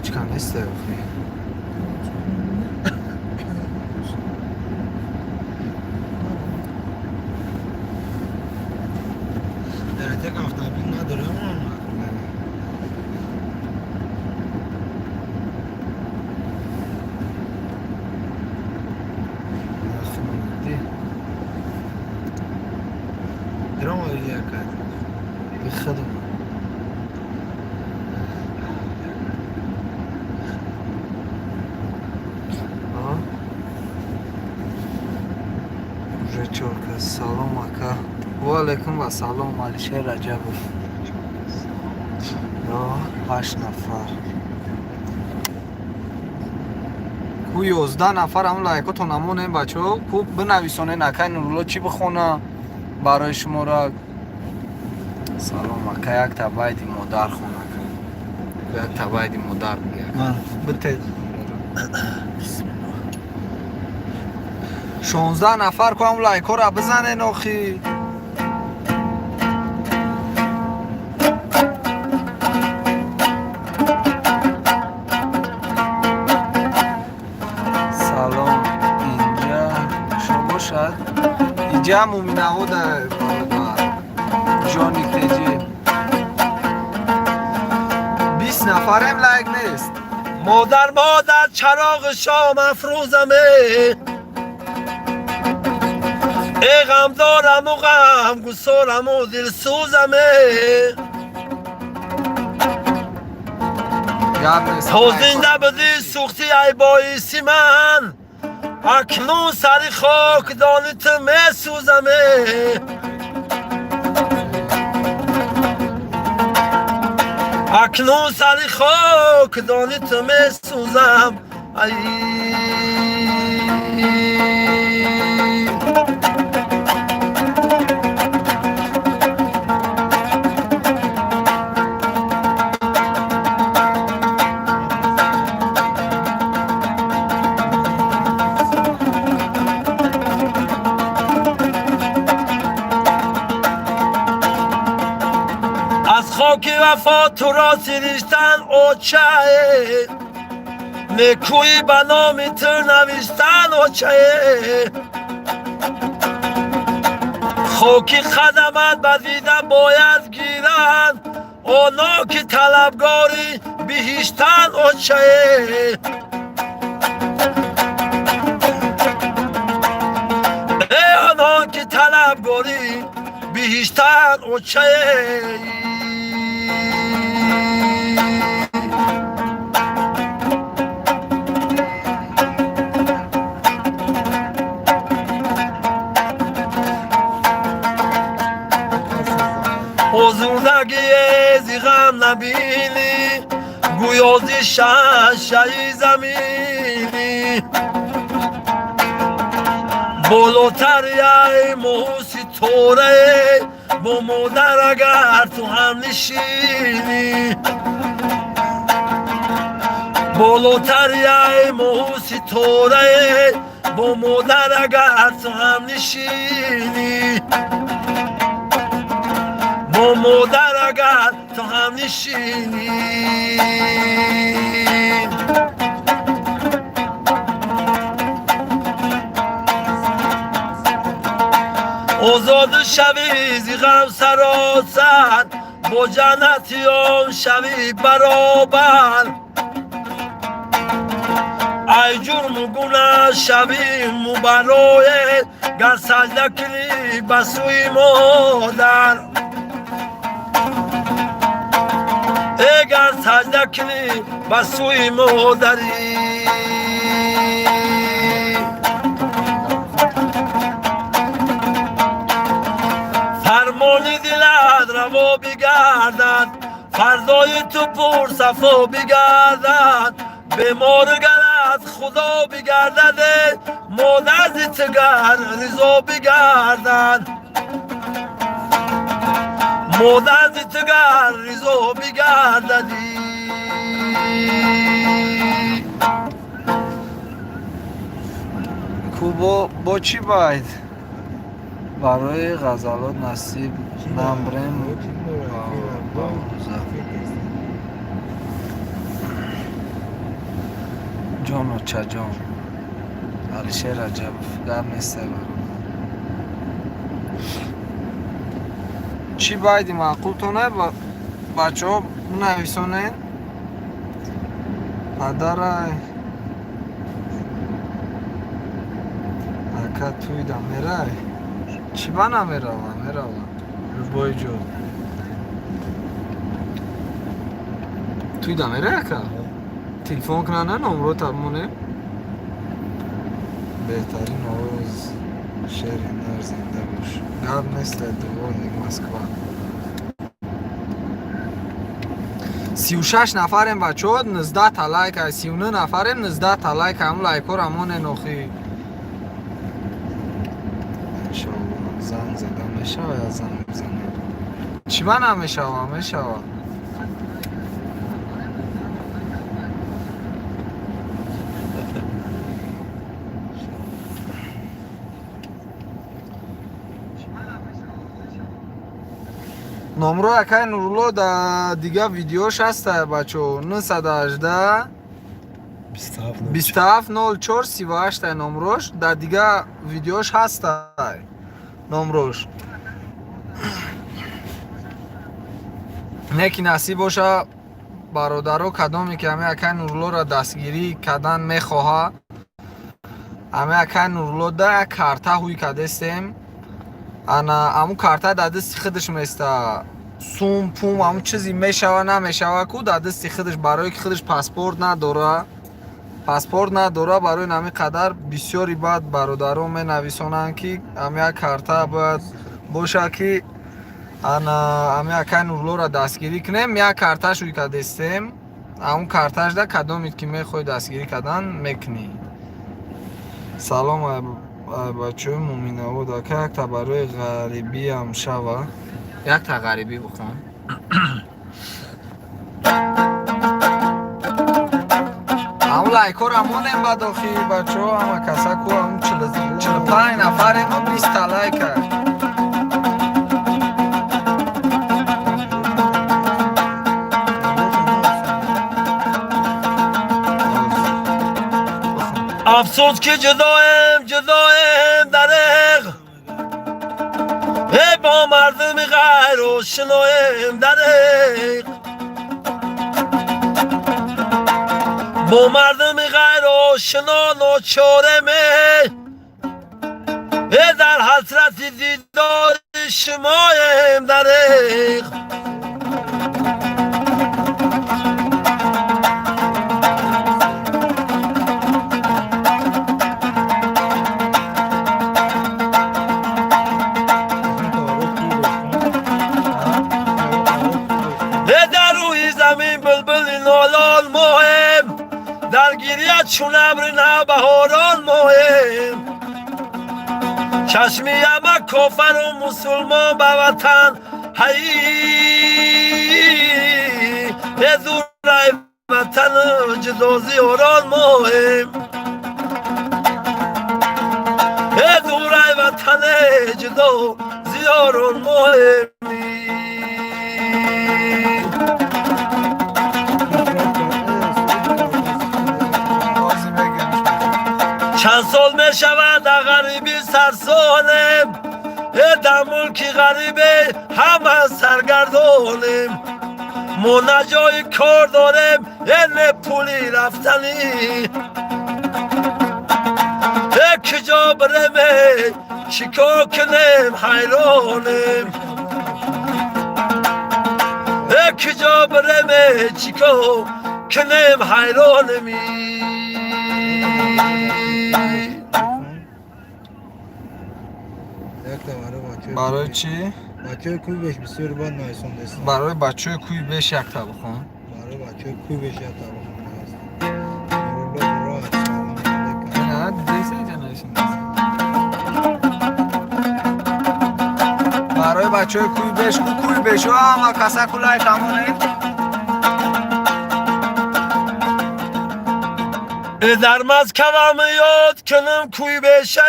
هیچ کم نیست درته گفتم نداره اون درام آیدی کرد بخدم چورکه سلام اکا و علیکم و سلام علیشه رجبوف 8 نفر کو 11 نفر همون لایکاتو نمونه این بچه ها کو بنویسونه نکه نورالله چی بخونه برای شما را سلام اکا یک تبایدی مادر خونه یک تبایدی مادر میگه بتید 16 نفر که هم لایک ها را بزنه ناخی سلام اینجا شما شد اینجا مومینه ها در جانی تیجی 20 نفر هم لایک نیست مادر چراغ شام افروزمه ای غم دارم و غم گسارم و دل سوزمه تو زنده بدی سوختی ای بایستی من اکنون سری خاک دانیت می سوزمه اکنون سری خاک دانیت می سوزم خاک وفا تو را سریشتن اوچه نکوی به نام تر نوشتن اوچه خاکی خدمت بدیده باید گیرن آنا که طلبگاری بهشتن اوچه ای آنا که طلبگاری بهشتن اوچه حضوردگی ازی غم نبینی گویازی شایی زمینی بالاتر یای موسی توره با مادر اگر تو هم نشینی بالاتر یای موسی توره با مادر اگر تو هم نشینی با مادر اگر تو هم نشینی آزاد شوی زی غم سراسر با جنتیان شوی برابر ای جرم و گناه شوی مبرای گر سجده کنی بسوی مادر اگر سجده کنی بسوی مادری فرمانی دلت روا بگردد فردای تو پر صفا بگردد بیمار گرد خدا بگردد مادر زیتگر رضا بگردد مادر زیتگر رضا بگرددی کوبا با چی باید برای غزلات نصیب نمبریم با جان و چجان علیشه رجب در نیسته برام چی باید معقول تونه بچه ها نویسونه پدرای اکا توی دا میره چی با نمیره روبای جو توی دا میره اکا تلفن کنه نمرو تبمونه بهترین آواز شهر نر زنده باش گرد نیست دوانی مسکوا 36 نفریم بچه ها 19 تا لایک 39 نفریم 19 تا لایک هم لایک ها رمان نوخی زن زده میشه یا زن بزنه چی من هم میشه نمرو اکای نورلو دا دیگه ویدیوش هسته بچه 918 2704 38 نمروش دا دیگه ویدیوش هسته نمروش نکی نصیب باشه برادرو کدامی که همه اکای نورلو را دستگیری کدن میخواه همه اکای نورلو دا کارتا هوی کدستیم انا امو کارتا در دستی خودش میسته سوم پوم همون چیزی میشوه نمیشوه کو در دستی خودش برای که خودش پاسپورت نداره برای نمی قدر بسیاری بعد برادرو می نویسونن که همه کارتا باید باشه که انا همه اکای نورلو را دستگیری کنیم یک کارتاش روی که دستیم همون کارتاش ده کدامید که میخوای دستگیری کردن میکنی سلام بچه مومینه و دا که یک تا برای غریبی هم شوه یک تا غریبی بخون همون لایکو را مونیم بداخی بچه ها همه کسا کو همون 45 نفریم و 20 تا لایکه افسوس که جدایم دریغ با مردم غیر و شنایم دریغ با مردم غیر و شنا ناچارمه در حسرت دیدار شمایم دریغ چون ابر نوبهاران مایم چشمی همه کافر و مسلمان به وطن هی دورای وطن جدا زیاران مایم دورای وطن جدا زیاران مایم چند سال می شود در غریبی سرسانم در ملکی غریبه همه سرگردانم ما نه جای کار داریم نه پولی رفتنی کجا بریم چیکار کنیم حیرانم کجا بریم چیکار کنیم حیرانمی برای چی؟ بچه کوی بهش بسیار باید نایسان دستم برای بچه کوی بهش یک تا بخون برای بچه کوی بهش یک تا بخون نه دیسه جنریشن برای بچه کوی بهش و همه کسا کلای تمونه در مزکوم یاد کنم کوی بشه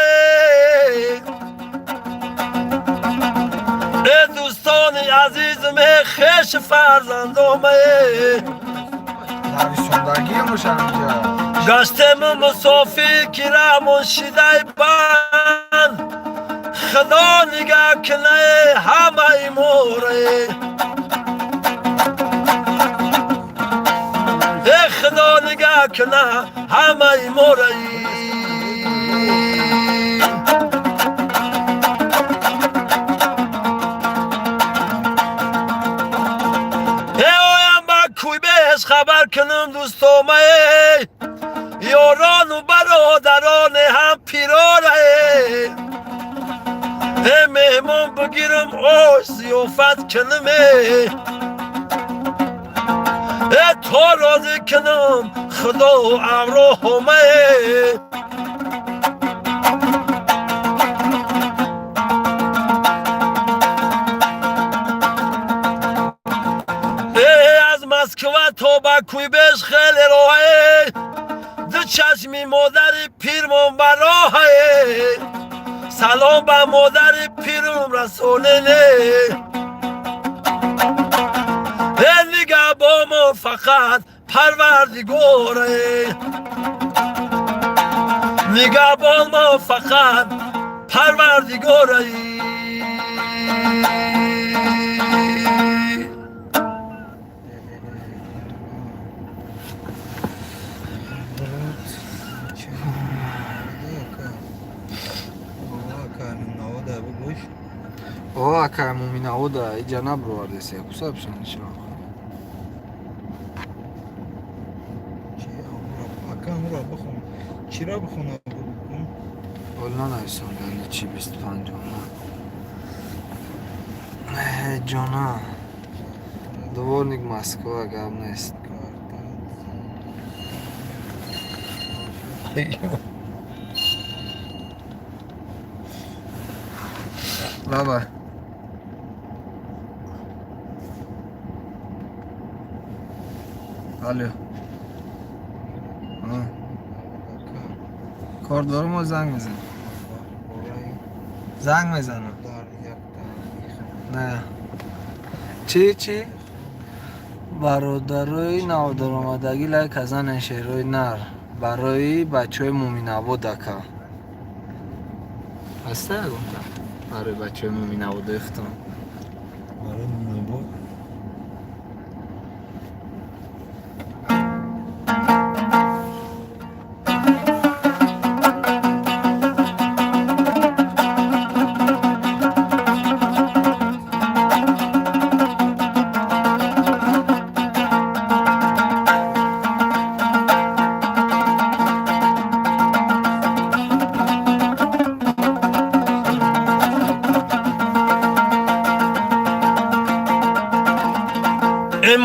دوستان عزیزم خش فرزندامه نویسندگی موشن اینجا گشتم مسافر گیرم شیده بند خدا نگه کنه همه موره خدا نگه کنه همه موره کوی بهش خبر کنم دوستامه یاران و برادران هم پیراره مهمان بگیرم آش زیافت کنم تا راضی کنم خدا و امراهمه مسکوه تا بکوی بهش خیلی راهه دو چشمی مادر پیرمون براهه سلام به مادر پیرم رسولنه نگه با ما فقط پروردگاره نگه با ما فقط پروردگاره О, какая мумина ода, и джана бровардеси, кусап шанишо. акамро бахун чира бахуна бухун Олна найсон, дани чи 25 джона. Джона. Дворник Москва гап нест. Баба. Алло. کار دارم و زنگ میزنم زنگ میزنم نه چی؟ برادرای نودرآمدگی لایک کزن شهرهای نر برای بچه های مومین عبود دکا هسته گفتم برای بچه های مومین عبود افتان برای نبود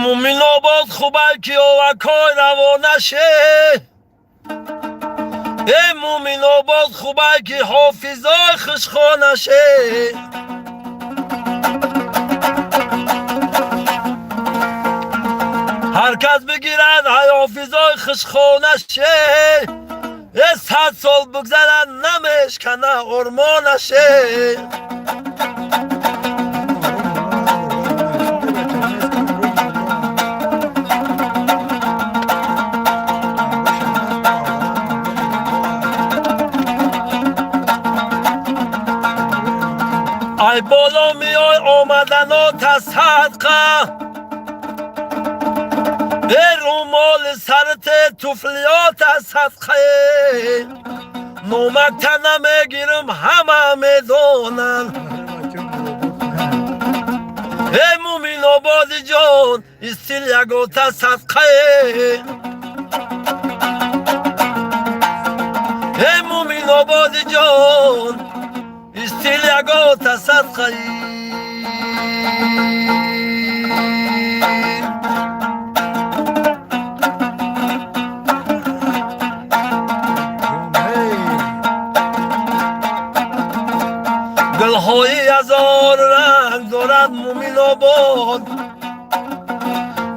مومین آباد خوبه که آوکای روانشه مومین آباد خوبه که حافظای خشخانشه هر کس بگیرد های حافظای خشخانشه 100 سال بگذرد نمیشکنه ارمانشه ای بالا میای آمدنات از صدقه ای رومال سرت توفلیات از صدقه نومک تن نمیگیرم همه میدونن ای مومین آبادی جان استیل یگات از صدقه ای مومین آبادی جان استیل یگات از صدقه گلهای هزار رنگ دارد مومین آباد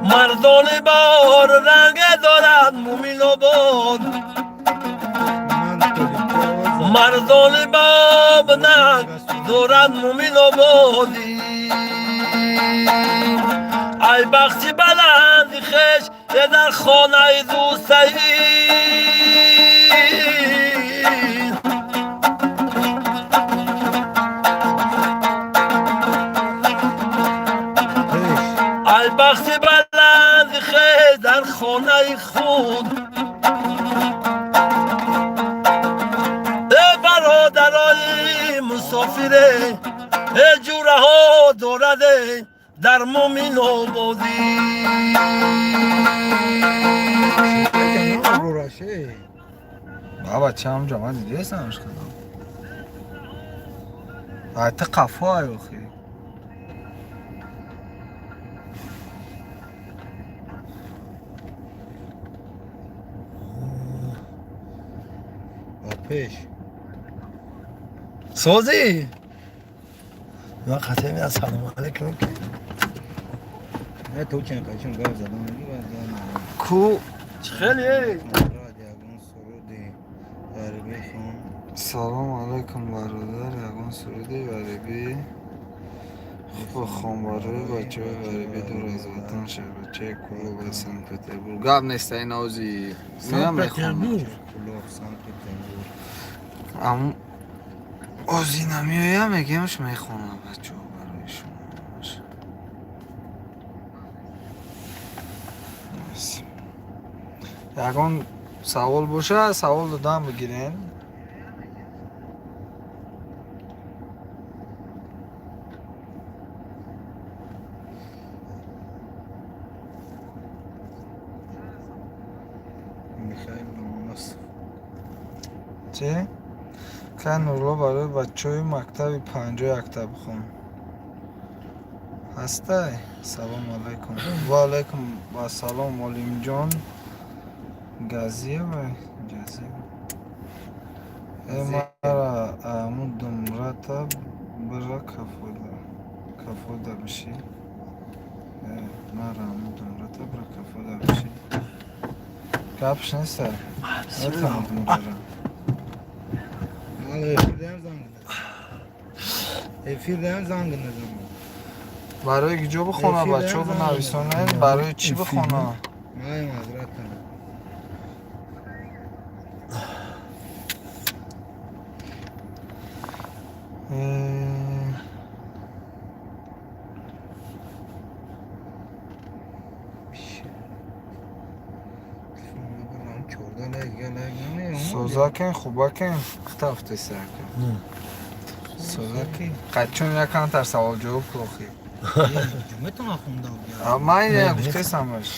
مردان بار رنگ دارد مومین آباد مردان باب ننگ دارد مومین آبادی ای بختی بلندی خش در خانه دوستی ای بخت بلند خیز در خانه خود ای برادرای مسافره ای جوره ها دورده در مومین آبادی رو راشه بابا چه همجا من دیگه سمش کدام حتی قفا های بخی پیش سوزی من خطه میاد سلام علیکم نه تو چند قشنگ گاز زدم میگی باز کو خیلی دیگون سرودی غریبی خون سلام علیکم برادر یگان سرودی غریبی خوب خانواره بچه های غریبی دور از وطن شد بچه کلو به سن پتربورگ گاب نیست این آوزی میام میخوام کلوب سان پتربورگ اما آزی نمیایم میگیمش میخونم بچه ها برای شما یگان سوال باشه سوال دادم بگیرین میخوایم نمونست چی؟ که نورلا برای بچه های مکتب 50 اکتب خون هسته؟ سلام علیکم و علیکم با سلام مولیم جان گازیه و گازیه ای مرا امون دمرتا برا کفوده بشی مرا امون دمرتا برا کفوده بشی کپش نیسته نتمام برا Efirden zangın zaman. برای گیجو بخونه بچه ها بنویسونه برای چی بخونه May mazratan. سوزاکن خوباکن اختافتی سرکن سوزاکی قچون یکن تر سوال جواب کلوخی Cümletun aklımda ya. من یه گفته سمش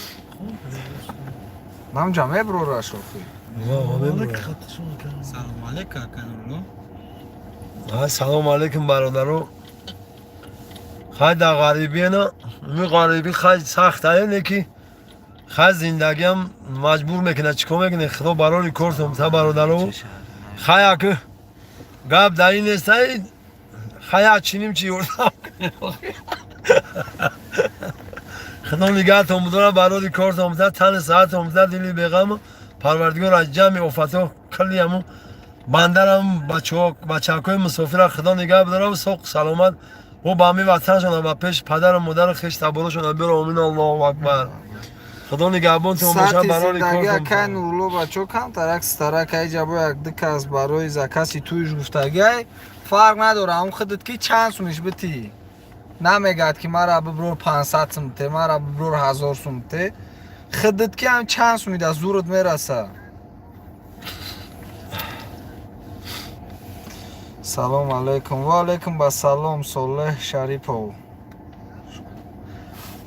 من جمعه برو را شوخی Salam aleykum kanalım. سلام علیکم برادرو خیلی در غریبی نه می غریبی خیلی سخت اینه که خیلی زندگی هم مجبور میکنه چیکار میکنه خدا برای کردم تا برادرو خیلی که گپ در این نیست خیلی چینیم چی یوردم خدا نگه تا مدارم برای کردم تا تن ساعت هم دلی بگم پروردگار از جمع افتاد کلی همون بندرم بچه های مسافر خدا نگه بدارم سوق سلامت و با همی وطن شدن و پیش پدر و مادر خیش تبارو شدن برو امین الله اکبر خدا نگهبان تو باشه ساعتی برای زندگی کار که نورلو بچه کم ترک ستاره که جبا یک دک از برای کسی تویش گفتگی فرق نداره اون خودت که چند سومش بتی نمیگد که مرا ببرور 500 سمته مرا ببرور 1000 سمته خودت که هم چند سومید از زورت میرسه سلام علیکم و علیکم با سلام صالح شریفو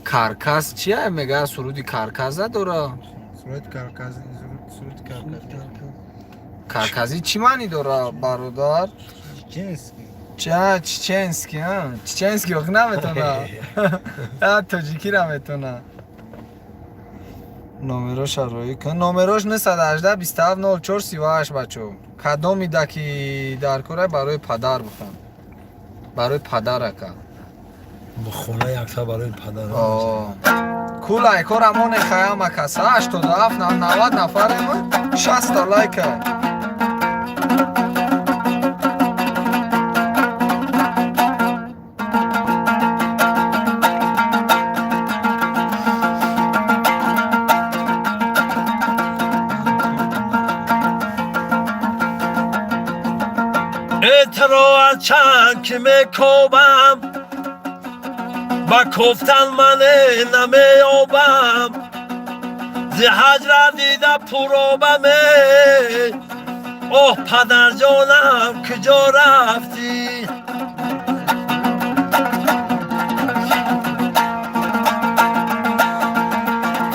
کارکاز چیه میگه سرودی کارکاز داره Surat karkazı, surat karkazı. کارکازی چی معنی داره برادر Cins. چه چچنسکی ها چچنسکی وقت نمیتونه تاجیکی را میتونه نامراش رایی کن نامراش نه 118 27 04 38 بچه کدام میده که در کره برای پدر بخون برای پدر اکا خونه یک تا برای پدر کولای کارمون خیام اکاسه 87 90 نفرم 60 لایک اعتراض چند که میکوبم و گفتن من نمیابم ز هجر دیده پروبمه اوه پدر جانم کجا رفتی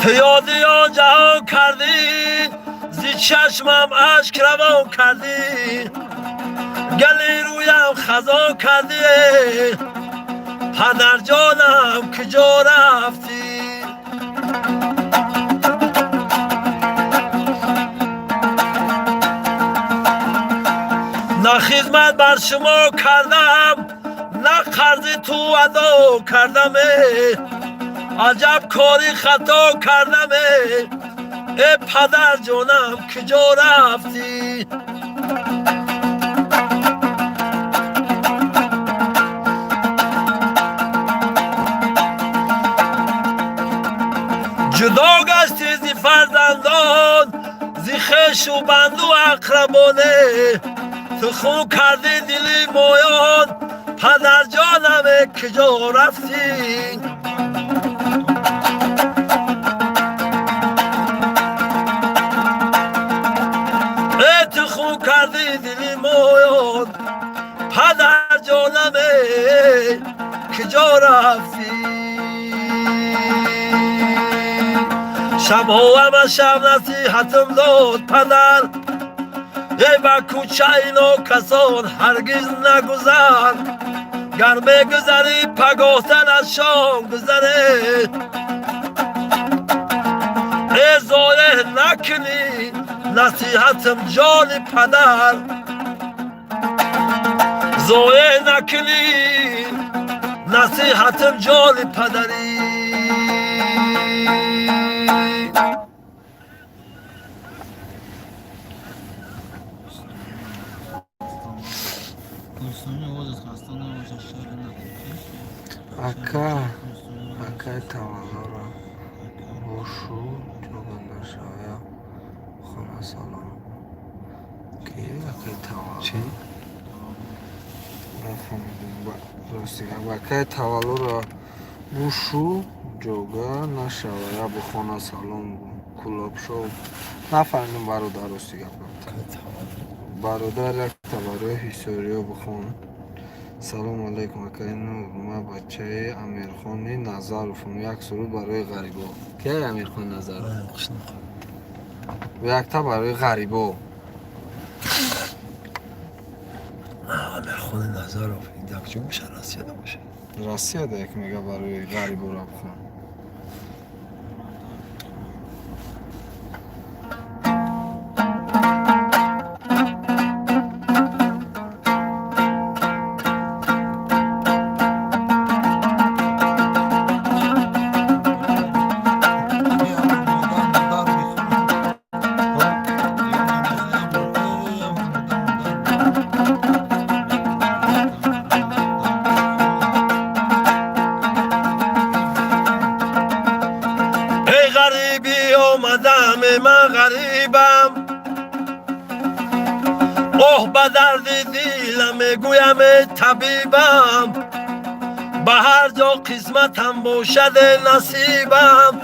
پیاده یا جهان کردی زی چشمم اشک روان کردی گلی رویم خزان کردی پدر جانم کجا رفتی نه خدمت بر شما کردم نه قرض تو ادا کردم عجب کاری خطا کردم ای پدر جانم کجا رفتی جدا گشتی زی فرزندان زی خویش و بند و اقربانه تو خون کردی دلی مایان پدر جانم کجا رفتی ای تو خون کردی دلی مایان پدر جانم کجا رفتی شبها همه شب نصیحتم داد پدر ای با کوچه اینا کسان هرگز نگذر گر میگذری پگاهتن از شام گذره ای ضایع نکنی نصیحتم جان پدر ضایع نکنی نصیحتم جان پدری Aká tavalara boşu çoğunlar şaya xona salam ki aká tavalara çi aká tavalara boşu joga nashaya bu xona salam kulab shov nafahmidim barodar rosti gapirdi barodar як tavalara historiya buxon салом алейкум акаи нур ма бачаи амирхони назаровам як суруд барои ғарибо кияи амирхон назаров якта барои ғарибо амирхон назаров инак чӣ боша россияда боша россияда як мега барои ғарибора бхон من غریبم اوه به درد دلم میگویم ای طبیبم به هر جا قسمتم باشد نصیبم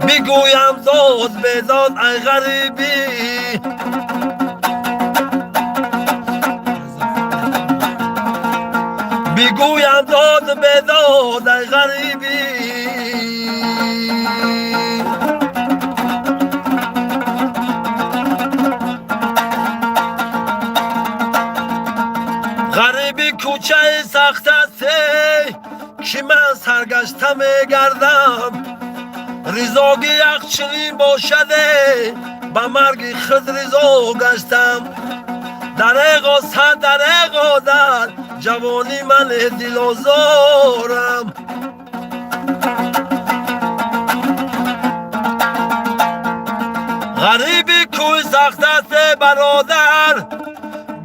بگویم داد بداد ای غریبی بگویم داد بداد ای غریبی غریبی کوچه سخت است که من سرگشته میگردم رضاگی یک چنین باشده به مرگ خود رضا گشتم دریغا سر دریغا در جوانی من دل آزارم غریبی کوی سخت است برادر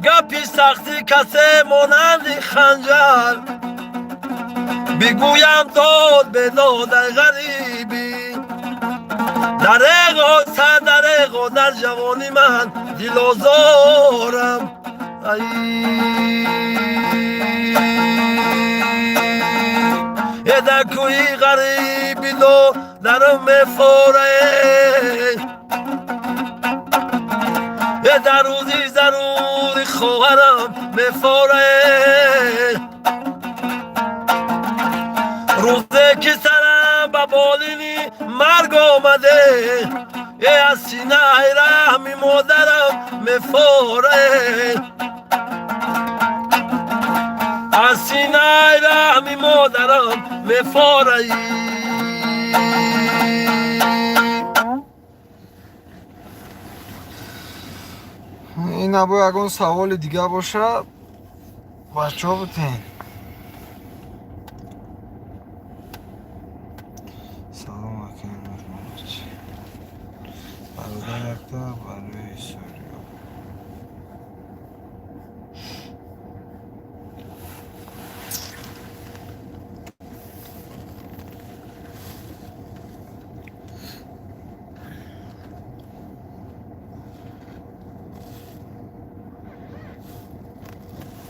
گپی سختی کسی مانند خنجر بگویم داد بداد ای غریبی دریغا سر دریغا در جوانی من دل آزارم مفوره در روزی ضروری خواهرم مفوره روزه که سرم با بالینی مرگ آمده از سینه رحمی مادرم مفوره از سینه رحمی مادرم مفوره این نباید اگه سوال دیگه باشه بچه ها بتین. سلام علیکم برادر اکتا برای سوریا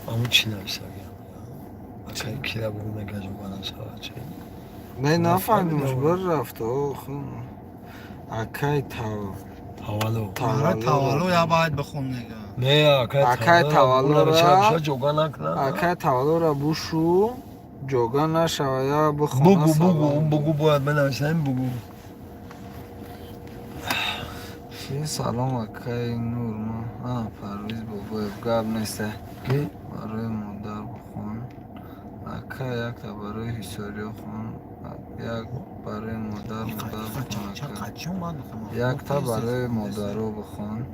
همون چی نویسه اگه کی را بگو نگه جوانم ساعت چه نه نفهمیدمش بر رفته اکای تولو تولو یا باید بخون نگه نه اکای تولو را جوگا نکنه اکای تولو را بوشو جوگا نشوه یا بخونه بگو باید بنویسم بگو سلام اکای نور ما پرویز بابای گاب نیسته کی؟ برای مادر بخون اکای یک تا برای هیستوریا خون یک برای مادر بخون یک تا برای مادرو بخون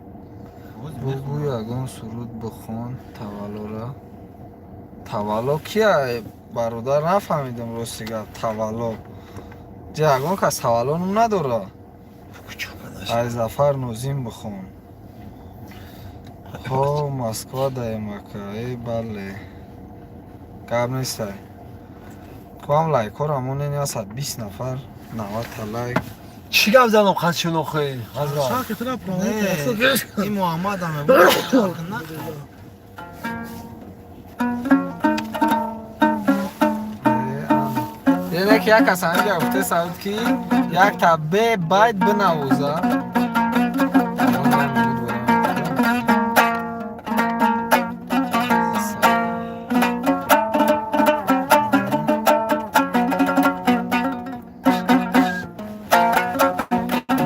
بگو یگان سرود بخون تولو را تولو کیه برادر نفهمیدم راستی گفت تولو یگان کس تولو نم نداره از زفر نوزیم بخون ها مسکوا دایمکه ای بله گب نیسته کام لایک ها رامون این یا 120 نفر 90 تا لایک چی گفت زنم خدشونو خیلی شاکر تو را پراموت این محمد همه بود یعنی که یک کسانی گفته سعود کی یک تا به باید بنوازه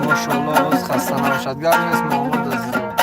ماشاءالله از خسته نباشد گرم نیست محمد عزیزم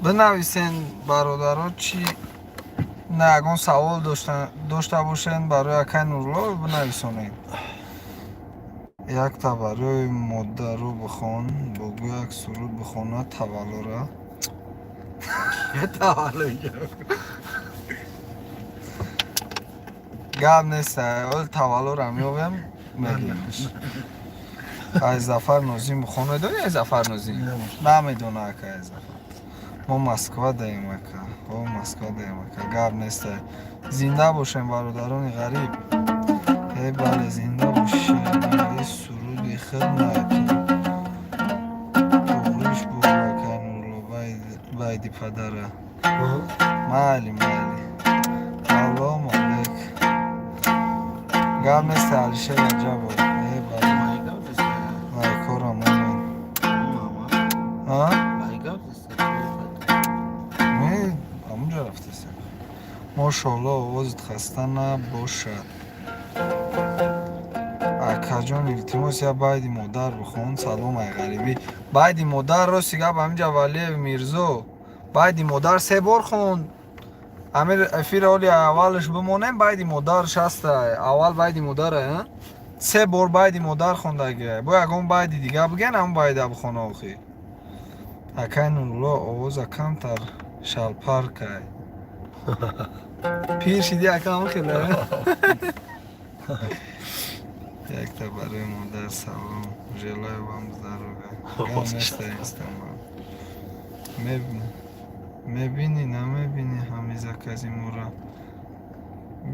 بنویسین برادرها چی نگون سوال داشته باشین برای اکای نورلا بنویسونین یک تا برای مادرو بخون بگو یک سرود بخونه تولوره گب نیست اول تولوره میویم میگیمش از زفر نوزین بخون میدونی از زفر نوزین؟ نمیدونه که از زفر ما مسکو داریم اکا او مسکو داریم اکا گب نیست زنده باشیم برادران غریب ای بله زنده باشیم ای سرودی خدمت توغریش بود اکا نورلو بایدی پدره مالی الله مالک گب نیست علیشه رجا بود ای بله کورم مامن ها؟ می همونجا رفته سن ماشاءالله آوازت خسته نباشد اکا جان التماس یا بایدی مادر بخون سلام ای غریبی بایدی مادر رو سیگه با همینجا ولی میرزو بایدی مادر 3 بار خون امیر افیر اولی اولش بمونیم بایدی مادرش هست اول بایدی مادره 3 بار بایدی مادر خوندگه با یکم بایدی دیگه بگن هم بایدی بخونه آخی اکای نورلا آواز کمتر شلپر که پیر شدی اکا هم خیلی یک تا برای مادر سلام جلوی بام زداروگه گم نشته استعمال میبینی نمیبینی همیزه کسی مورا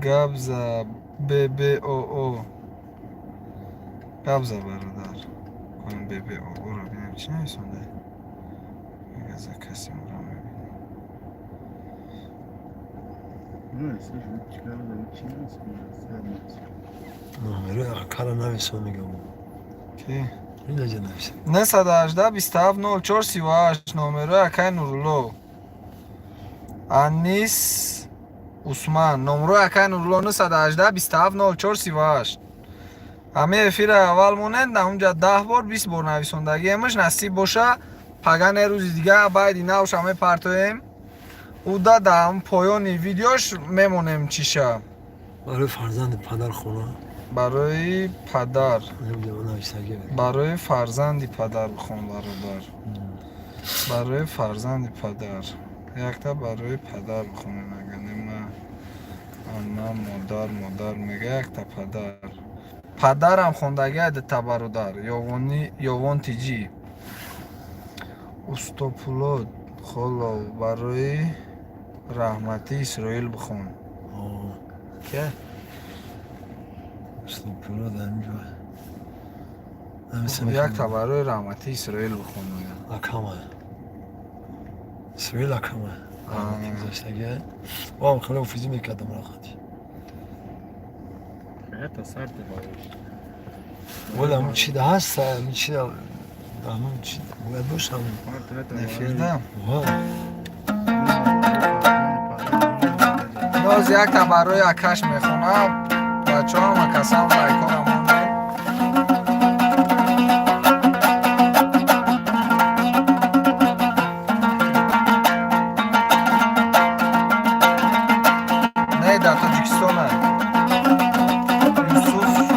گبزه بی او گبزه برادر کنیم بی او رو بینیم چی نیسونده گبزه کسی مورا میبینی نامره کارا نویسون میگم کی؟ اینجا جا نویسون 918 27 04 38 نامره اکای نورلو انیس عثمان نمره اکای نورلو 918 27 04 38 همه افیر اول مونند اونجا 10 بار 20 بار نویسوندگی همش نصیب باشه پگن روز دیگه باید نوش همه پرتویم او دادم پایان ویدیوش میمونیم چیشه برای فرزند پدر خونه برای پدر نمیدونم نویسنگی بده برای فرزندی پدر بخون برادر برای فرزندی پدر یک تا برای پدر بخونیم اگه نمه آنها مادر میگه یک تا پدرم خوندگه ده برادر یوان تیجی استوپولود خلو برای رحمتی اسرائیل بخون که استوپولو در اینجا یک تا برای رحمتی اسرائیل بخون اکامه اسرائیل اکامه گذاشتگه وام خیلی افیزی میکردم را خودی ولی همون چی ده هست همون چی ده همون چی ده باید باشه همون نفیردم واه باز یک تا برای اکش میخونم بچه ها هم کسان لایکان همون نه در تاجیکستان یوسف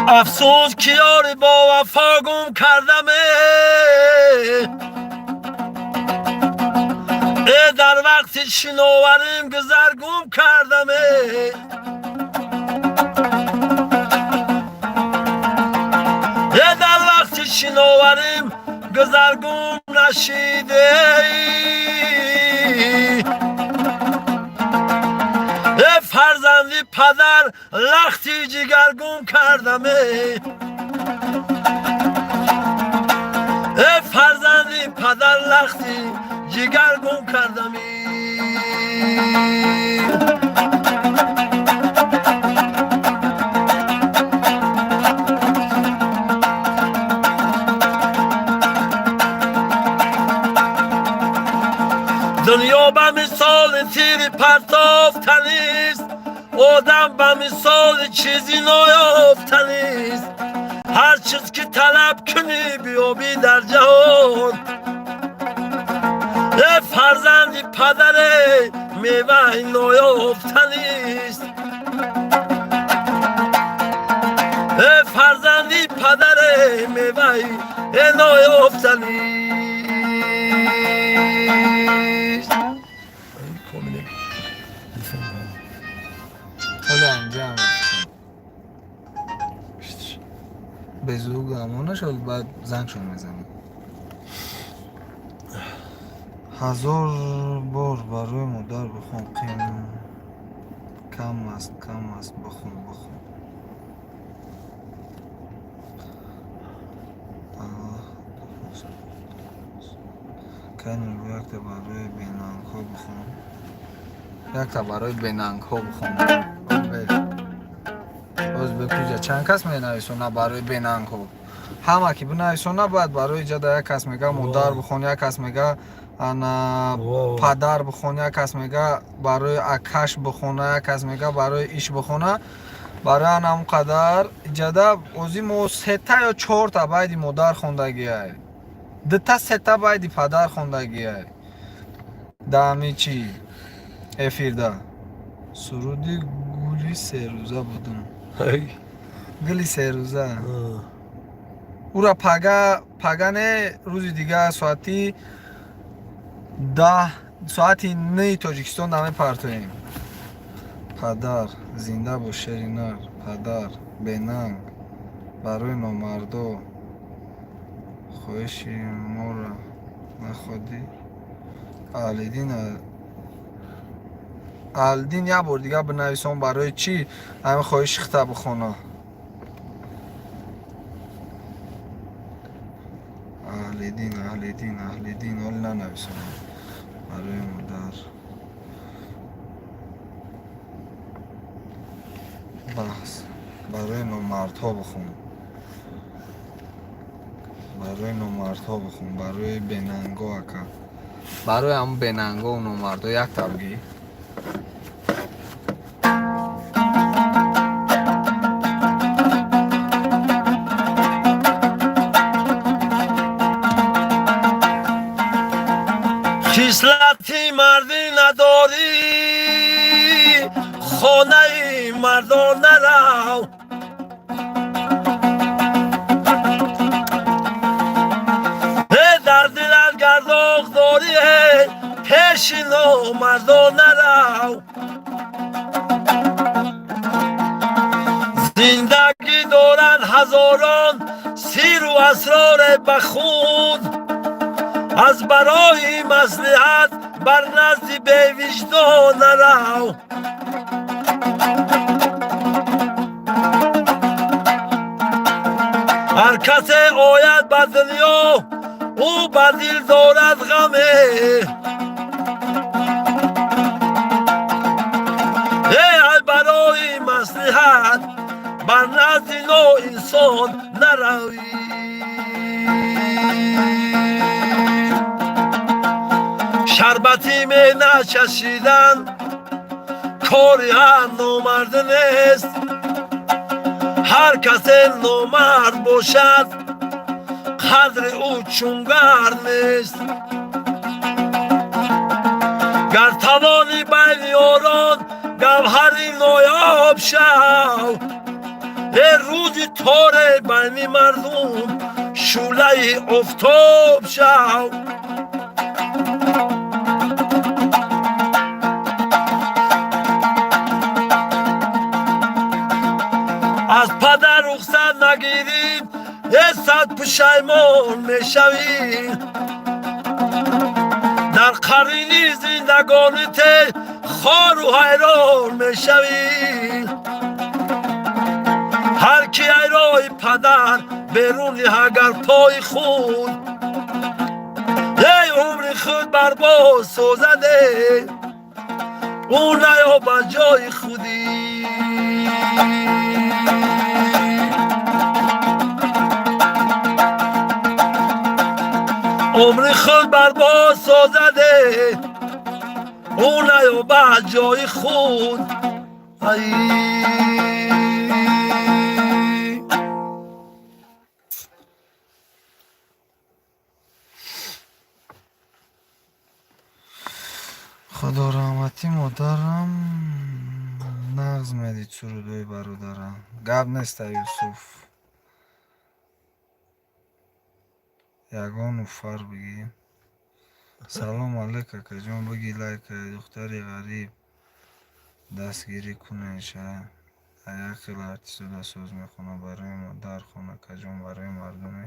افسوس که یاری با وفا گم کردم در وقتی شناوریم گذر گم کردم در وقتی شناوریم گذر گم نشیده فرزندی پدر لختی جگر گم کردم فرزندی پدر لختی جگر گم کردم دنیا به مثال تیر پرتافتنیست آدم به مثال چیزی نایافتنیست هر چیز که طلب کنی بیابی در جهان فرزندی پدر میوه نایافتنیست فرزندی پدر میوه انای افتنی حالا انجام به زور گمانه شد بعد زنگشون میزنی 1000 بار برای مادر بخون کم است بخون کنی رو یک تا برای بیننگ ها بخون یک تا برای بیننگ ها بخون ازبکوجا چند کس می نویسونه برای بیننگ ها همه که بنویسونه باید برای جدا یک کس میگه مادر بخون یک کس میگه پدر بخونه یک کس میگه برای اکش بخونه یک کس میگه برای ایش بخونه برای انم قدر جدا اوزی مو 3 یا 4 تا باید مادر خوندگی های 2 تا 3 تا باید پدر خوندگی های دامی چی افیرده سرودی گلی 3 روزه بودم گلی 3 روزه او را پگانه روز دیگه ساعتی 10 ساعتی 9 تاجیکستان دامه پرتویم پدر زنده با شرینر پدر بیننگ برای نامردو خواهشی ما را نخوادی الدین یه بار دیگه بنویسم برای چی همه خواهش خطه بخونه اهل دین حال ننویسم برای مادر بس برای نامردها بخون برای بیننگا اکا برای همون بیننگا و نامردها یک تبگی خیسلتی مردی نداری خانه مردان نرو در دلت گرداغ داری پیش نو مردان نرو زندگی دارد هزاران سیر و اسرار بخون از برای مصلحت بر نزد بی وجدان نرو هر کس آید به دنیا او به دل دارد غمه ای برای مصلحت بر نزد نو انسان نروی شربتی می نچشیدن کاری هر نامرد نیست هر کس نامرد باشد قدر او چونگر نیست گر توانی بین یاران گوهری نایاب شو ای روز تار بین مردم شعله آفتاب شو از پدر رخصت نگیریم یه صد پشیمان میشویم در قرینی زندگانیت خار و حیران میشویم هر کی ایرای پدر بیرونی اگر پای خود ای عمر خود برباد سوزده او نیا به جای خودی عمر خود برباد سازده او نیا به جای خود خدا رحمتی مادرم نغز میدید سرودوی برادرم گب نیست یوسف ягон уфар бигӣ. Салом алейка какаҷон, бигӣ лайка духтари ғариб дастгирӣ кунеша. Як хел артисту дастсоз мехона барои мо дар хона какаҷон барои мардуми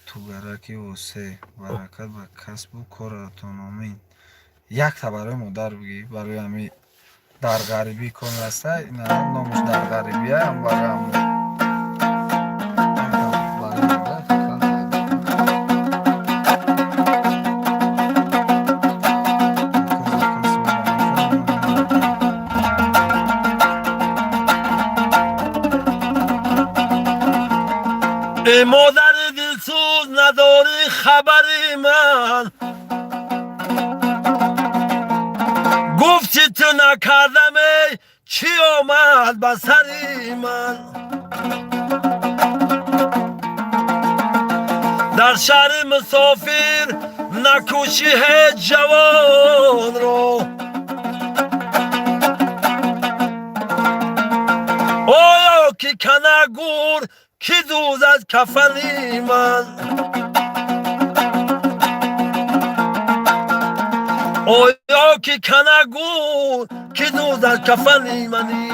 тугараки восе. Баракат ба касбу коратон, амин. Якта барои модар бигӣ, барои ҳами дар ғарибӣ кор наста, ина номаш дар ғарибия ам барои ҳамо. ای مادر دلسوز نداری خبری من، گفتی تو نکردم ای چی آمد به سری من. در شهر مسافر نکوشی هیچ جوان رو، آیا که کنه گور کی دوز از کفنی من. آیا که کنه گور کی دوز از کفنی منی.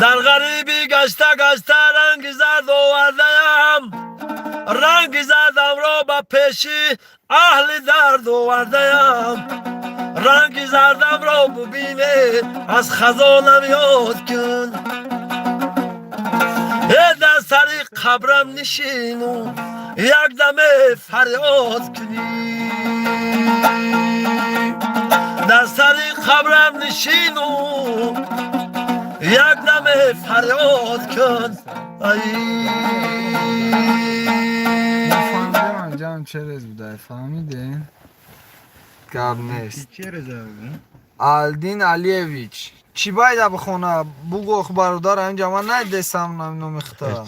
در غریبی گشته گشته رنگ زرد آورده‌ام، رنگ زردم را به پیشی اهل درد آورده‌ام. رنگ زردم را ببینه از خزانم یاد کن، در سر قبرم نشینو یک دم فریاد کنی. در سر قبرم نشینو یک دم فریاد کن. جان چه رز بوده فهمیدین؟ گاب نیست. چه رزاوی؟ آلدین علیویچ چی باید بخونه؟ بگو برادر اینجا من ندیستم نمیخته.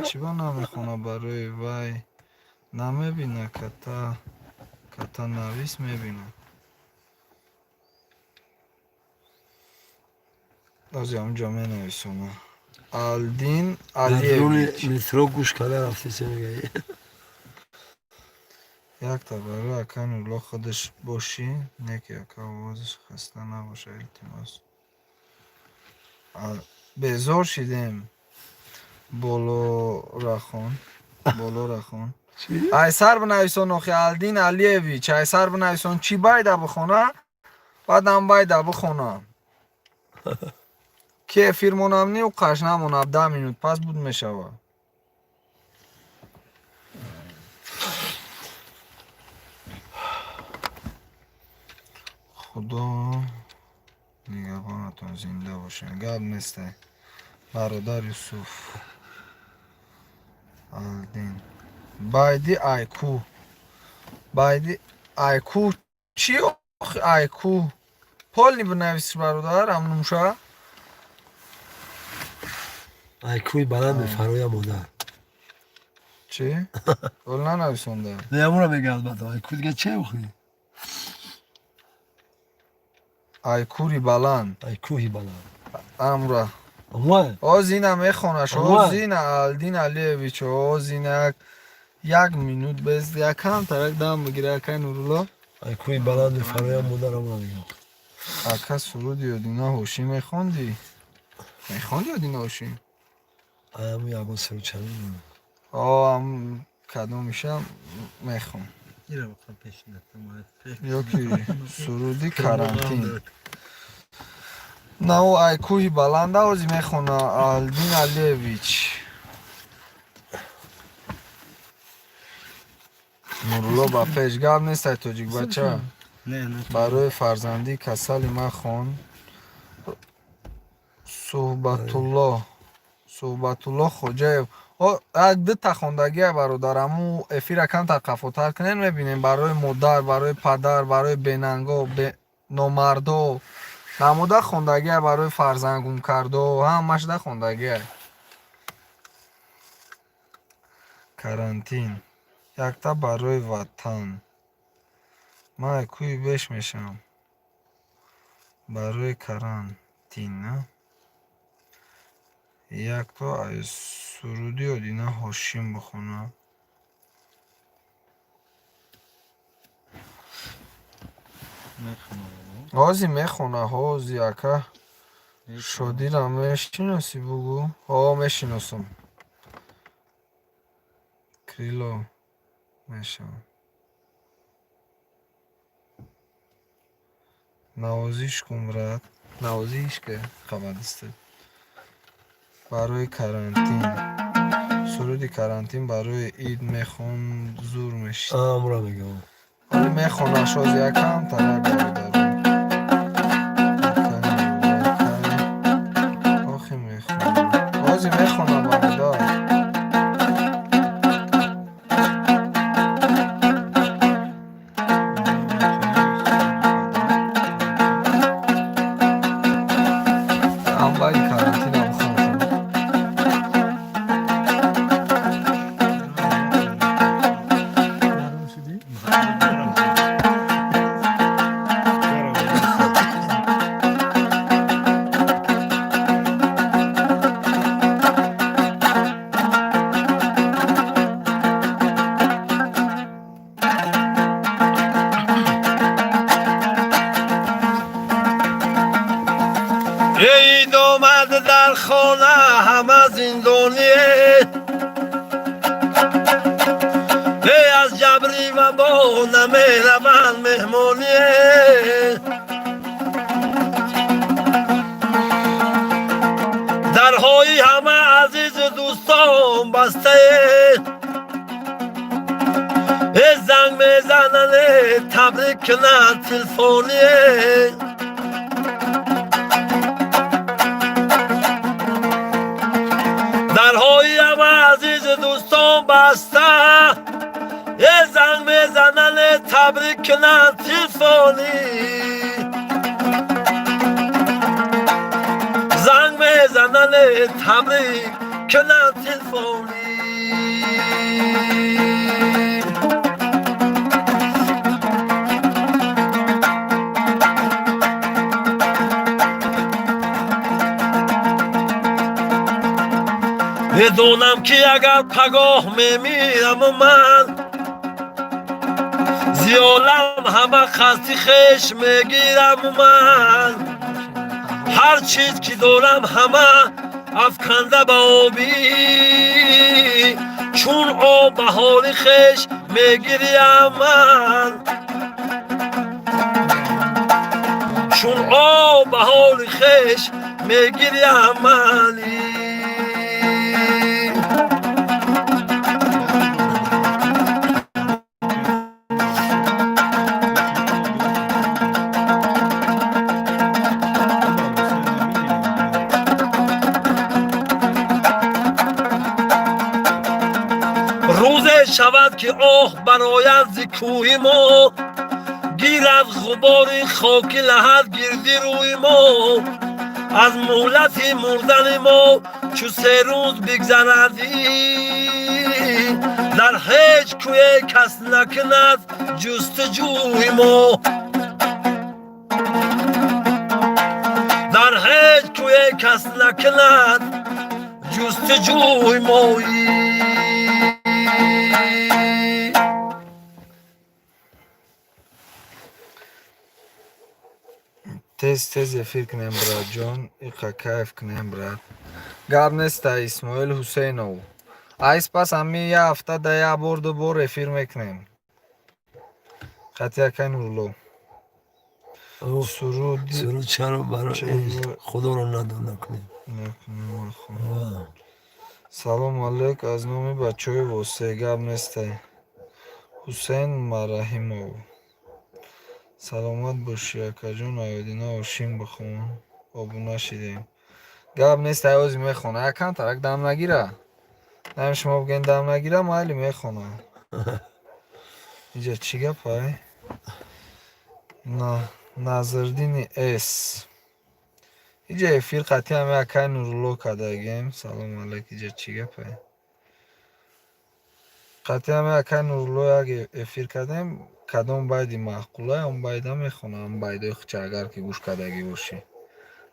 چی با نمیخونه برای وای نمیبینه کتا نویس میبینه. از اونجا می نویسونه آلدین علیویچ. مترو گوش کلا رفتی چه میگه؟ یک تا برای اکن اولا خودش باشی نیکی اکا آوازش خسته نباشه التماس. بزار شیدیم بولو رخون ایسر بنویسون اخی آلدین علیویچ ایسر بنویسون چی باید بخونه بعد هم باید بخونه که فیرمونم نی و قش نمونه 10 مینوت پس بود میشوه. خدا نگهبانتون زنده باشین. گب نیسته برادر یوسف آلدین بایدی ایکو چی ایکو پالی بنویسی برادر هم نمشه ایکوی بلند فرای مادر چی؟ اول ننویسونده نه همون رو میگه البته ایکو دیگه چه بخوری؟ ایکوری بلند ایکوی بلند امره اموه آزینه میخونش آزینه آلدین علیویچ آزینه 1 مینوت بزد یک کم ترک دم بگیره اکای نورولا ایکوی بلند فرای مادر همون رو میگه اکا سرود یادینا هوشی میخوندی یادینا هوشی همون یکون سرو چنین هم کدوم میشم میخون ایره بخوام پیش نتم یکی سرودی کرانتین نه او ایکوی بلنده آزی میخونه آلدین علیویچ نورولا با پیشگاه نیست توجیک بچه نه برای فرزندی کسلی مخون صحبت الله خوجاєв یک دو تا خوندگی برادرم و افیر کم تقفوتر کنین میبینیم برای مادر برای پدر برای بیننگا نامردا نموده خوندگی برای فرزند گم کرده همش ده خوندگی کرانتین یک تا برای وطن من کوی بش میشم برای карантина یک تا از سرودی و دینا هاشیم بخونم. آزی میخونه هازی اکا شدی را میشناسی بگو. میشناسم کریلو میشم نوازیش کن برات. نوازیش که خبر است برای карантин سرودی карантин برای عید میخون زور میشه. امرا میگم ولی میخونه شاز یکم ترک داره آخی میخونه آزی میخونه برادر. اول карантин هم خونم عید آمده در خانه همه زندانیه از جبری و با نمیروند مهمانیه درهای همه عزیز دوستان بسته زنگ میزنن تبریک کنن تلفونیه درهای همه عزیز دوستان بسته زنگ میزنن تبریک کنن تلفونی زنگ میزنن تبریک کنن تلفونی میدونم که اگر پگاه میمیرم و من زیالم همه خستی خش میگیرم و من هر چیز که دارم همه افکنده به آبی چون آب به حال خش میگیرم من چون آب به حال خش میگیرم من شود که آه براید ز کوه ما گیرد غبار خاکی لحد گردی روی ما از مهلت مردن ما چو 3 روز بگذردی در هیچ کوی کس نکند جستجوی ما در هیچ کوی کس نکند جستجوی مایی تز افیر کنیم براد جان ایقا کیف کنیم براد گاب نیست اسماعیل حسینو ایس پس همی یه هفته ده یه بار 2 بار افیر میکنیم خطی اکن نورلو سرود چرا برای خدا رو ندو نکنیم سلام علیک از نومی بچه های واسه گاب نیست حسین مرحیمو سلامت باشی اکا جون آیدینا و شیم بخون آبونا شیدیم گاب نیست ایوزی میخونه اکن ترک دم نگیره نمی شما بگین دم نگیره مایلی میخونه اینجا چی گپ های نظردین اس اینجا افیر قطعی همه اکای نورلو کدگیم سلام علیک اینجا چی گپ های قطعی همه اکای نورلو اگه افیر کدیم کدام بایدی معقوله اون بایده میخونه اون بایده خچه اگر که گوش کدگی باشی.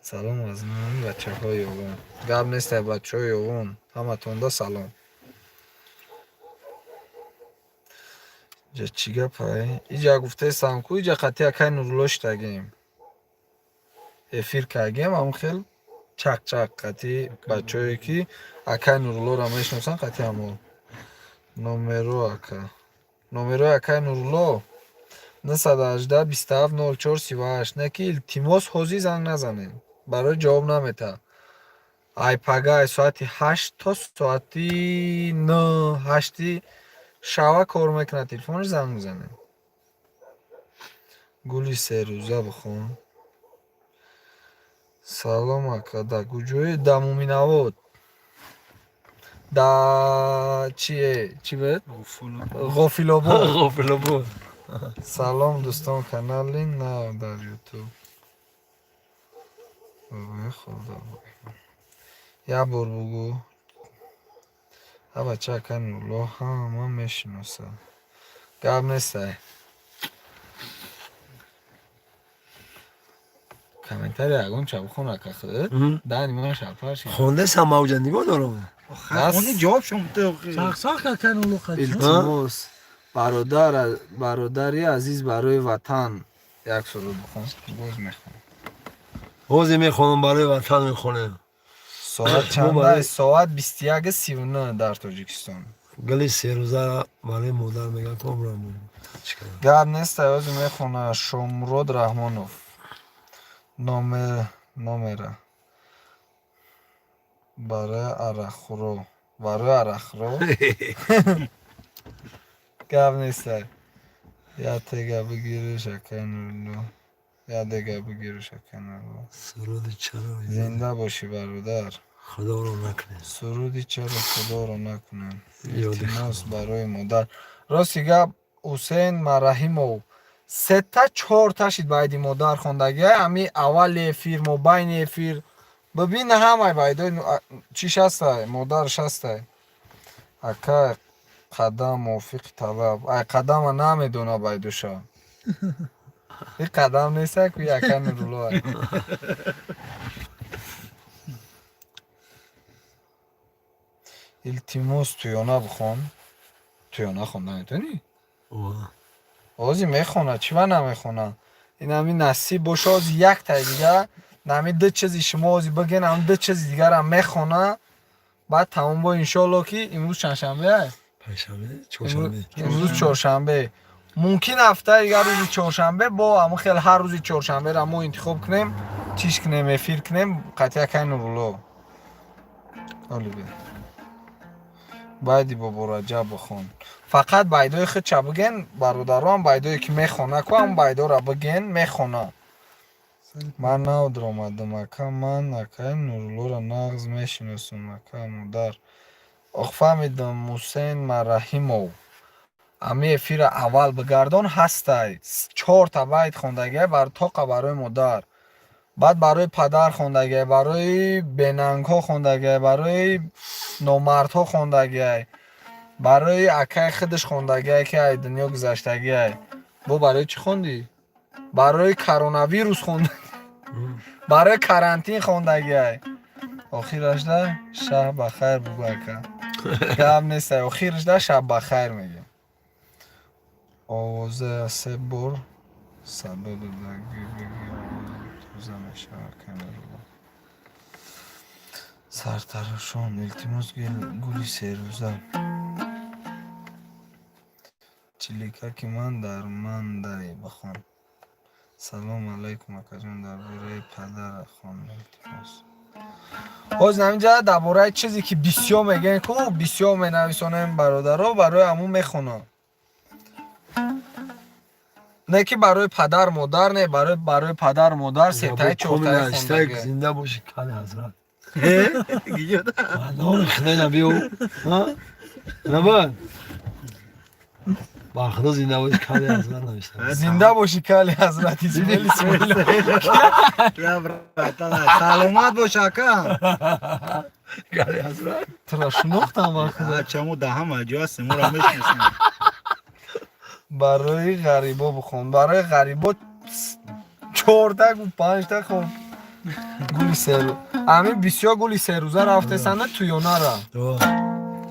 سلام از من بچه های یوون گب نیست بچه های یوون همه تونده سلام. اینجا چی گپ های؟ اینجا گفته سامکو اینجا قطعی اکای نورلوش تگیم افیر کگیم هم خیلی چک چک قطعی بچه هایی که اکای نورلو را میشنوسن قطعی همون نومرو اکای نورلو 918 27 04 38 نکی التماس حوزی زنگ نزنین برای جواب نمیده. ای پگاه ساعتی 8 تا ساعتی 9 8 شوا کار میکنه تلفنش زنگ میزنه. گلی سه روزه بخون. سلام اکا دا کجای دمومی نواد دا چیه چی بود؟ غافل آباد. سلام دوستان کانالین نه در یوتیوب خدا یا بار بگو ها بچه کنولو همه میشناسه گب نیسته کامنتاری اگون چه بخونه که خود دانی من شپرشی خونده سماوجندگو دارم خونی جواب شما تو ساق کنولو خد التماس برادری عزیز برای وطن یک سرود بخون باز میخونم حوزی میخونم برای وطن میخونم ساعت چنده؟ ساعت 21:39 در تاجیکستان. گلی سه روزه را برای مادر میگه کامران گرد نیست اوزی میخونه شمرود رحمانوف نامره برای عرخرو گرد نیست یا تگه بگیره شکنولو یا دیگه بگیره شکنولو سرودی چرا زنده باشی برادر خدا رو نکنه سرودی چرا خدا رو نکنه التماس برای مادر راستی گپ حسین مرحیمو 3 تا 4 تا شید باید مادر خوندگی امی اول افیر مبین افیر ببین همه باید چیش هسته مادرش هسته اکا قدم موفق طلب ای قدم نمیدونه بایدوشا این قدم نیسته که یکن رولو التماس تویانه بخون تویانه خونده میتونی؟ آزی میخونه چی و نمیخونه این همین نصیب باشه از یک تای دیگه نمی ده چیزی شما آزی بگین هم ده چیزی دیگر هم میخونه بعد تمام با انشالله که امروز چند شنبه امروز چهارشنبه ممکن هفته دیگر روزی چهارشنبه با همون خیلی هر روزی چهارشنبه را ما انتخاب کنیم چیش کنیم افیر کنیم قطعه کن رولو حالی بید بایدی با برجه بخون فقط بایدای خود چه بگین برادران بایدایی که میخونه که هم بایدا را بگین میخونه من نو در آمدم اکا من اکای نورلو را نغز میشناسم اکا مادر اخ فهمیدم حسین مرحیمو امی افیر اول بگردان هسته 4 تا باید خوندگی بر تاقه برای مادر بعد برای پدر خوندگی برای بیننگ ها خوندگی برای نامرد ها خوندگی برای اکای خودش خوندگی که ای دنیا گذشتگی بو برای چی خوندی؟ برای کرونا ویروس خوندگی برای کرانتین خوندگی آخیرش ده شب بخیر بگو اکا گم نیست آخیرش ده شب بخیر میگه آوازه 3 بار صدا دادگی بگی توزه میشه کنه سرترشان التماس گلی 3 روزه چلیکه که من در من داری بخون سلام علیکم اکا جان در باره پدر خون التماس باز نمینجا در باره چیزی که بسیار میگن که بسیار می نویسانم برادر برای همون میخونم نه که برای پدر مادر نه برای پدر مادر 3 تا 4 تا خوندگی زنده باشی کل حضرت نام خدا نبیو نبا با خدا زنده باشی کل حضرت نوشتم زنده باشی کل حضرت اسماعیل سلامت باش اکا کل حضرت ترا شناختم با خدا چمو ده همه جا هستیم او را میشناسیم برای غریبا بخون. برای غریبا 14 و 5 تا خون گلی سرو همین بسیار گلی سروزه رفته سنده تویونا را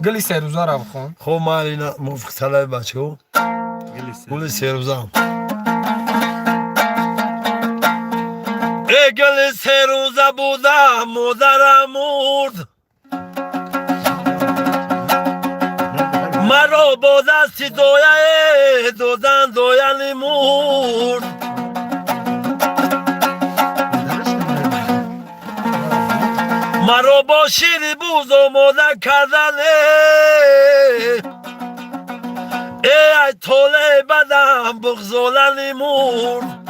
گلی سروزه را بخون. خب من اینا موفق سلای بچه ها گل سروزم ای گل سروزه بودم مادرم مرد مرا با دستی دویه دادن دویه مرد مرا با شیری بوز و مادر کردنه ای طوله بدم بغزولنی مرد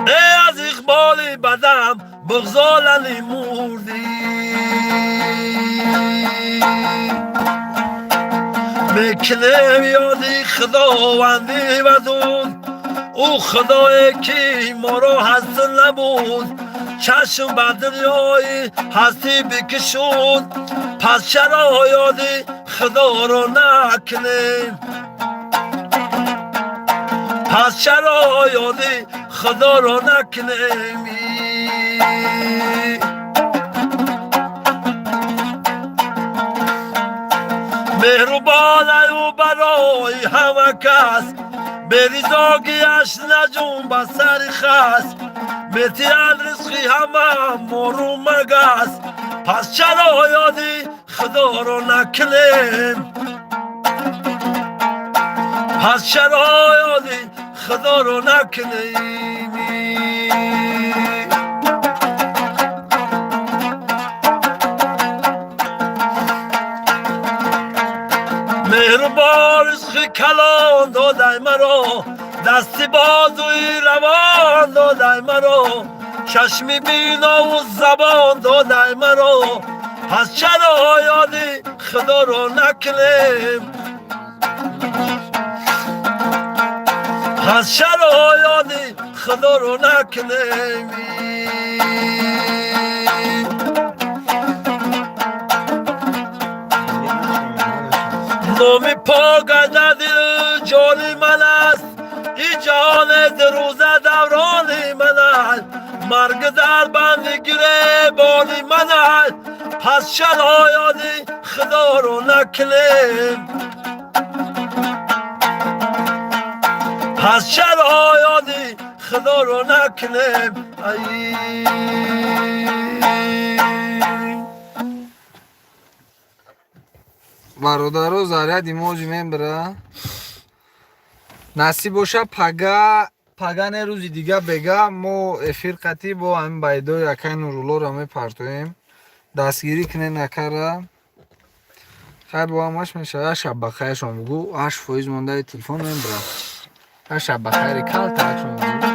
ای از اقبالی بدم بغزولنی مردی میکنم یادی خداوندی بدون او خدایی که ما را هست نبود چشم بر دنیای هستی بکشون پس چرا یادی خدا را نکنیم پس چرا یادی خدا را نکنیم مهربان او برای همه کس بریزاگیش نجون به سر خست میتیان رزقی همه مورو مگست پس چرا یادی خدا رو نکنیم پس چرا یادی خدا رو نکنیم مهربان رزق کلان دادای مرا دستی بازوی روان دادای مرا چشمی بینا و زبان دادای مرا پس چرا یادی خدا رو نکنیم پس چرا یادی خدا رو نکنیم نامی پاگرده دل جان من است ای جان دروزه دوران من است مرگ در بند گیره بان من است پس چرا یادی خدا رو نکنیم پس چرا یادی خدا رو نکنیم برادرو заряд имоҷи мебара насиб боша пагане рӯзи дига бега мо эфир қатӣ бо ҳамин байдо якай нуруллоро мепартоем дастгирӣ кине накара хайр бо ҳамаш мешава я шаб бахайр шумо бигӯ 8% мондаи телефон мебара я шаб бахайри калтак шумо бигӯ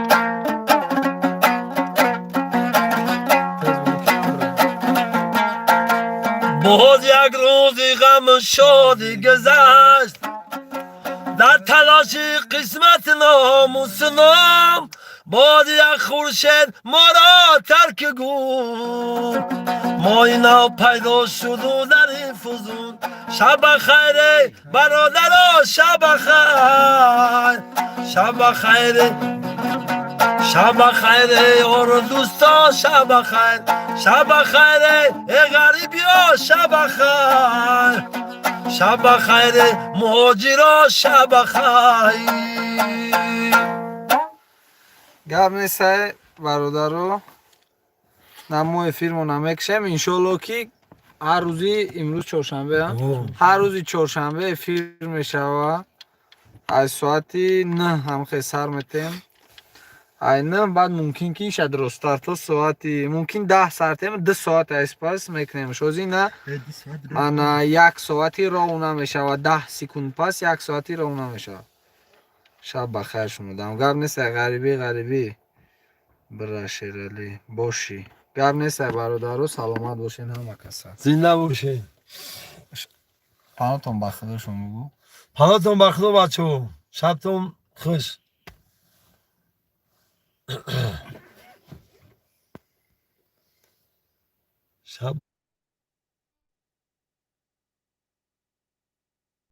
باز یک روزی غم شادی گذشت در تلاش قسمت ناموس نام باز یک خورشید ما را ترک گو مای نو پیدا شد و در این فزون شب خیر برادرها شب خیر شب خیر شب خیر یار دوستا شب خیر شب خیر ای غریبی ها شب خیر شب خیر مهاجرا شب خیر гап нестай бародаро намо эфирмо намекушем иншоалло ки ҳар рӯзи имрӯз чоршанбе ҳар рӯзи чоршанбе эфир мешава аз соати 9 ҳамхе сар метем ай 9 баъд мумкин ки иша дурусттар то соати мумкин 10 сартем 2 соат айспас мекунем шозина ана 1 соати равна мешава 10 секунд пас 1 соати равна мешава шаб бахайр шумодам гап нестай ғарибӣ бира шералӣ бошӣ гап нестай бародаро саломат бошен ҳама каса зинда бошед панотон ба худо шумо бигӯ панотон ба худо бачаҳо шабтон хуш شب